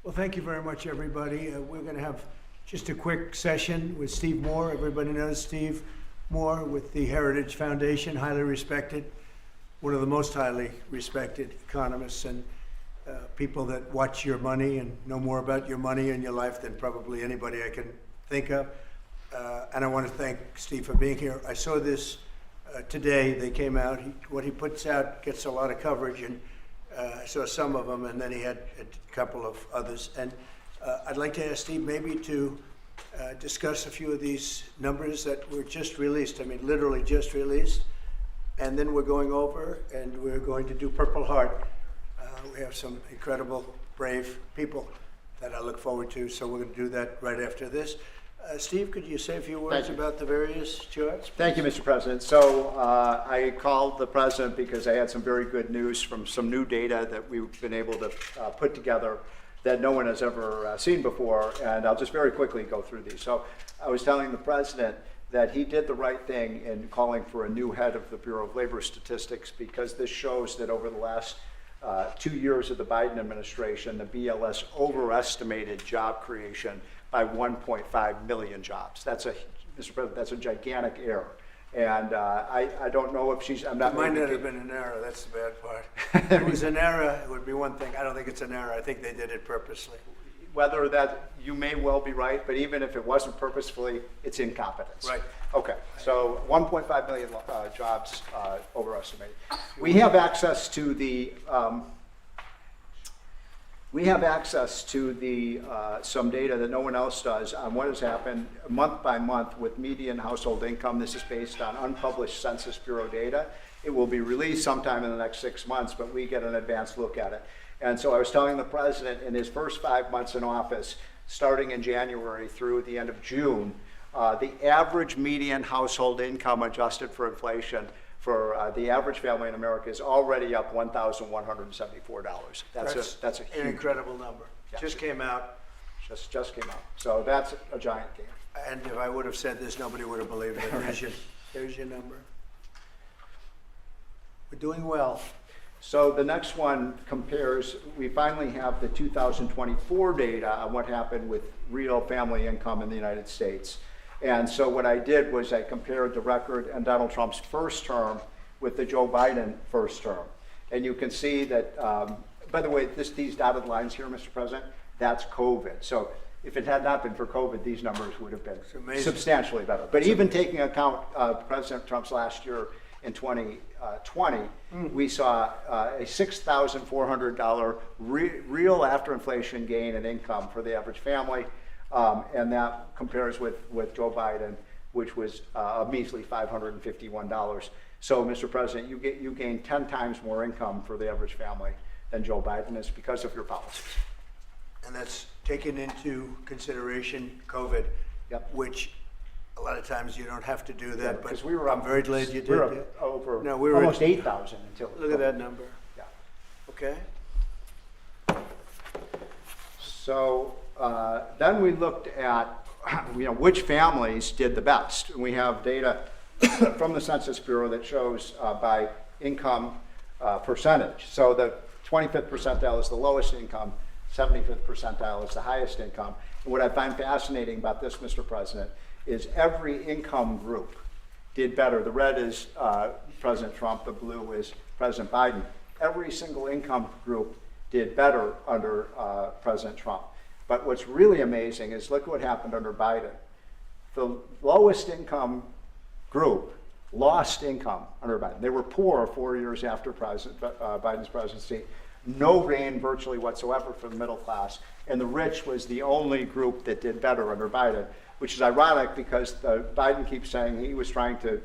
Well, thank you very much, everybody. We're going to have just a quick session with Steve Moore. Everybody knows Steve Moore with the Heritage Foundation, highly respected, one of the most highly respected economists and people that watch your money and know more about your money and your life than probably anybody I can think of. And I want to thank Steve for being here. I saw this today. They came out. What he puts out gets a lot of coverage, and I saw some of them, and then he had a couple of others. And I'd like to ask Steve maybe to discuss a few of these numbers that were just released. I mean, literally just released. And then we're going over, and we're going to do Purple Heart. We have some incredible, brave people that I look forward to, so we're going to do that right after this. Steve, could you say a few words about the various charts? Thank you, Mr. President. So I called the President because I had some very good news from some new data that we've been able to put together that no one has ever seen before, and I'll just very quickly go through these. So I was telling the President that he did the right thing in calling for a new head of the Bureau of Labor Statistics, because this shows that over the last 2 years of the Biden administration, the BLS overestimated job creation by 1.5 million jobs. That's a, Mr. President, that's a gigantic error. And I don't know if she's, I'm not. It might not have been an error, that's the bad part. If it was an error, it would be one thing. I don't think it's an error. I think they did it purposely. Whether that, you may well be right, but even if it wasn't purposefully, it's incompetence. Right. Okay, so 1.5 million jobs overestimated. We have access to the, some data that no one else does on what has happened month by month with median household income. This is based on unpublished Census Bureau data. It will be released sometime in the next 6 months, but we get an advanced look at it. And so I was telling the President in his first 5 months in office, starting in January through the end of June, the average median household income adjusted for inflation for the average family in America is already up $1,174. That's a huge, an incredible number. Yeah. Just came out. Just came out. So that's a giant gain. And if I would have said this, nobody would have believed it. There's your number. We're doing well. So the next one compares, we finally have the 2024 data on what happened with real family income in the United States. And so what I did was I compared the record in Donald Trump's first term with the Joe Biden first term. And you can see that, by the way, these dotted lines here, Mr. President, that's COVID. So if it had not been for COVID, these numbers would have been substantially better. But even taking account President Trump's last year in 2020, we saw a $6,400 real after inflation gain in income for the average family. And that compares with Joe Biden, which was a measly $551. So, Mr. President, you gain 10 times more income for the average family than Joe Biden is because of your policies. And that's taken into consideration COVID, Yep. Which a lot of times you don't have to do that. Because but we were I'm very glad you did. We were that. over No, we were almost 8,000 until. Look at that number. Yeah. Okay. So then we looked at which families did the best. And we have data from the Census Bureau that shows by income percentage. So the 25th percentile is the lowest income, 75th percentile is the highest income. And what I find fascinating about this, Mr. President, is every income group did better. The red is President Trump, the blue is President Biden. Every single income group did better under President Trump. But what's really amazing is look what happened under Biden. The lowest income group lost income under Biden. They were poor 4 years after Biden's presidency. No gain virtually whatsoever for the middle class. And the rich was the only group that did better under Biden, which is ironic because Biden keeps saying he was trying to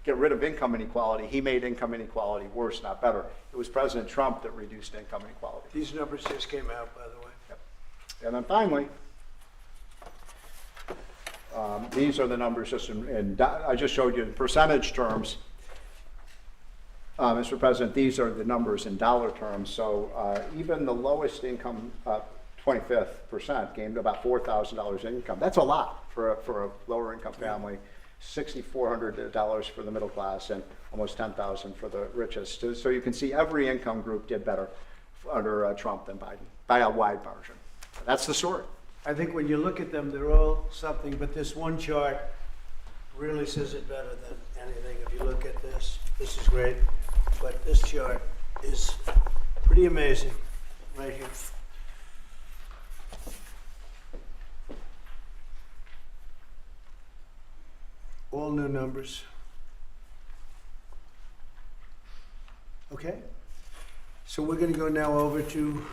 get rid of income inequality. He made income inequality worse, not better. It was President Trump that reduced income inequality. These numbers just came out, by the way. Yep. And then finally, these are the numbers just I just showed you in percentage terms. Mr. President, these are the numbers in dollar terms. So even the lowest income, 25th percent, gained about $4,000 in income. That's a lot for a lower income family. $6,400 for the middle class and almost $10,000 for the richest. So you can see every income group did better under Trump than Biden by a wide margin. that's the story. I think when you look at them, they're all something, but this one chart really says it better than anything. If you look at this, this is great, but this chart is pretty amazing right here. All new numbers. Okay, so we're going to go now over to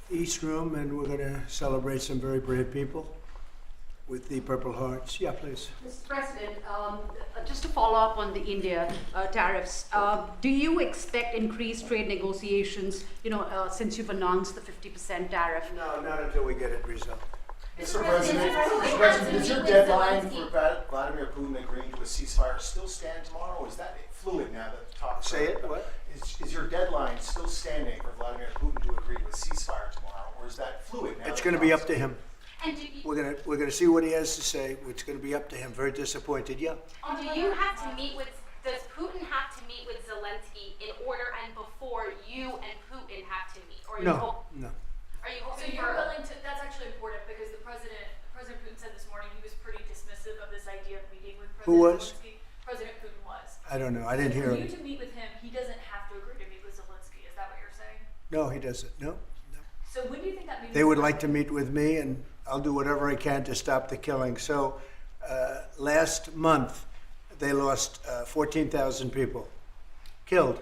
the East Room, and we're going to celebrate some very brave people with the Purple Hearts. Yeah, please. Mr. President, just to follow up on the India tariffs, do you expect increased trade negotiations, since you've announced the 50% tariff? No, not until we get it resolved. Mr. President, does your deadline for Vladimir Putin agreeing to a ceasefire still stand tomorrow, or is that fluid now that talks? Say it, what? Is your deadline still standing for Vladimir Putin to agree to a ceasefire tomorrow, or is that fluid now? It's going to be up to him. And do you, We're going to see what he has to say. It's going to be up to him. Very disappointed. Yeah. and do you have to meet with, does Putin have to meet with Zelensky in order and before you and Putin have to meet? Or are you No, hope- no. Are you So hoping you're for, willing to, that's actually important because President Putin said this morning he was pretty dismissive of this idea of meeting with President Who was? Zelensky. President Putin was. I don't know. I didn't hear For you him. to meet with him, he doesn't have to agree to meet with Zelensky. Is that what you're saying? No, he doesn't. No. So when do you think that meeting? They would like to meet with me, and I'll do whatever I can to stop the killing. So last month, they lost 14,000 people killed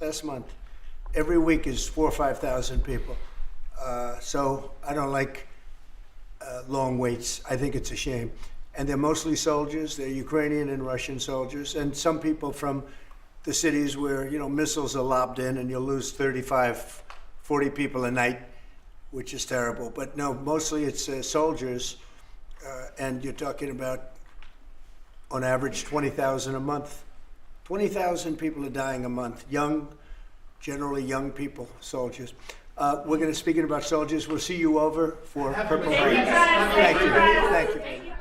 last month. Every week is 4,000 or 5,000 people. So I don't like long waits. I think it's a shame. And they're mostly soldiers. They're Ukrainian and Russian soldiers, and some people from the cities where, missiles are lobbed in and you'll lose 35, 40 people a night, which is terrible. But no, mostly it's soldiers, and you're talking about, on average, 20,000 a month. 20,000 people are dying a month. Young, generally young people, soldiers. We're going to, speaking about soldiers, we'll see you over for Purple Hearts. Thank you. Thank you.